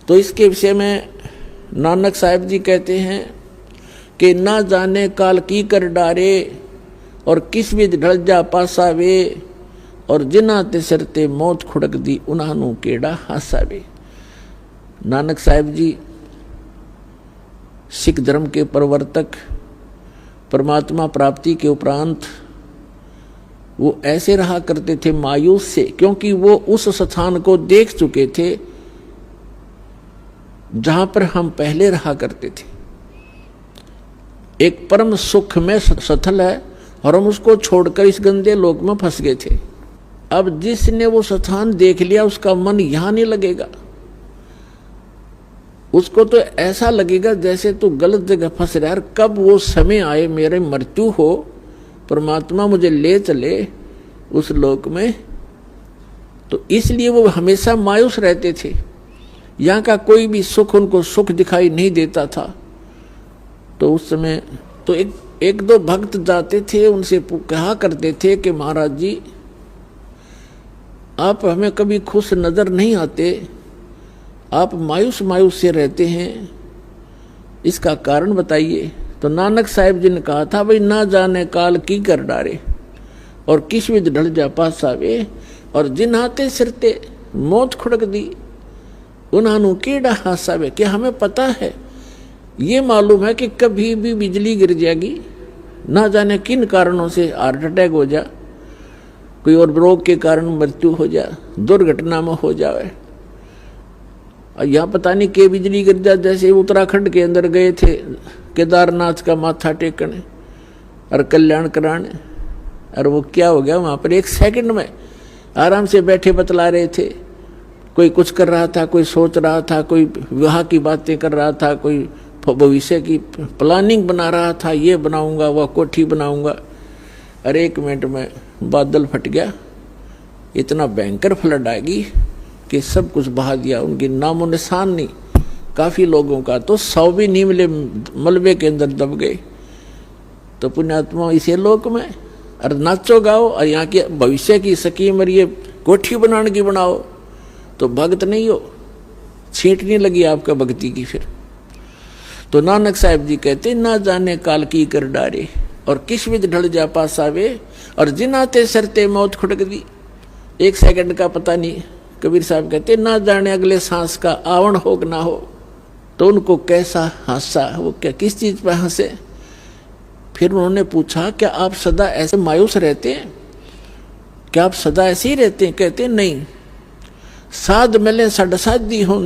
तो इसके विषय में नानक साहब जी कहते हैं कि ना जाने काल की कर डारे और किस विध ढल जा पासावे और जिन्हां ते सिर ते मौत खुड़क दी उन्हां नूं केड़ा हासावे। नानक साहब जी सिख धर्म के प्रवर्तक, परमात्मा प्राप्ति के उपरांत वो ऐसे रहा करते थे मायूस से, क्योंकि वो उस स्थान को देख चुके थे जहां पर हम पहले रहा करते थे। एक परम सुख में स्थल है और हम उसको छोड़कर इस गंदे लोक में फंस गए थे। अब जिसने वो स्थान देख लिया उसका मन यहां नहीं लगेगा, उसको तो ऐसा लगेगा जैसे तू गलत जगह फंस रहा है। कब वो समय आए मेरे मृत्यु हो, परमात्मा मुझे ले चले उस लोक में। तो इसलिए वो हमेशा मायूस रहते थे। यहाँ का कोई भी सुख उनको सुख दिखाई नहीं देता था। तो उस समय तो एक दो भक्त जाते थे, उनसे कहा करते थे कि महाराज जी आप हमें कभी खुश नजर नहीं आते, आप मायूस मायूस से रहते हैं, इसका कारण बताइए। तो नानक साहब जी ने कहा था भाई ना जाने काल की कर डारे और किस विध ढल जा पासावे और जिन हाथे सिरते मौत खुड़क दी उन्हां केड़ा हासावे। कि हमें पता है, ये मालूम है कि कभी भी बिजली गिर जाएगी, ना जाने किन कारणों से हार्ट अटैक हो जा, कोई और रोग के कारण मृत्यु हो जा, दुर्घटना में हो जाए। और यहाँ पता नहीं के बिजली गिर जा। जैसे उत्तराखंड के अंदर गए थे केदारनाथ का माथा टेकने और कल्याण कराने, और वो क्या हो गया वहाँ पर 1 सेकंड में आराम से बैठे बतला रहे थे। कोई कुछ कर रहा था, कोई सोच रहा था, कोई विवाह की बातें कर रहा था, कोई भविष्य की प्लानिंग बना रहा था, ये बनाऊंगा वह कोठी बनाऊंगा। अरे 1 मिनट में बादल फट गया, इतना भयंकर फ्लड आएगी कि सब कुछ बहा दिया, उनकी नामो निशान नहीं। काफी लोगों का तो 100 भी नहीं मिले, मलबे के अंदर दब गए। तो पुण्यात्मा इसे लोक में और नाचो गाओ और यहाँ के भविष्य की स्कीम और ये कोठी बनाने की बनाओ, तो भक्त नहीं हो, छींट नहीं लगी आपका भक्ति की। फिर तो नानक साहब जी कहते ना जाने काल की कर डारे और किस विध ढल जा पासावे और जिन आते सरते मौत खुड़क दी। 1 सेकंड का पता नहीं। कबीर साहब कहते ना जाने अगले सांस का आवण हो कि ना हो। तो उनको कैसा हंसा, वो क्या किस चीज पर हंसे। फिर उन्होंने पूछा क्या आप सदा ऐसे मायूस रहते हैं, क्या आप सदा ऐसे ही रहते हैं? कहते नहीं, साध मिले सड साधी हो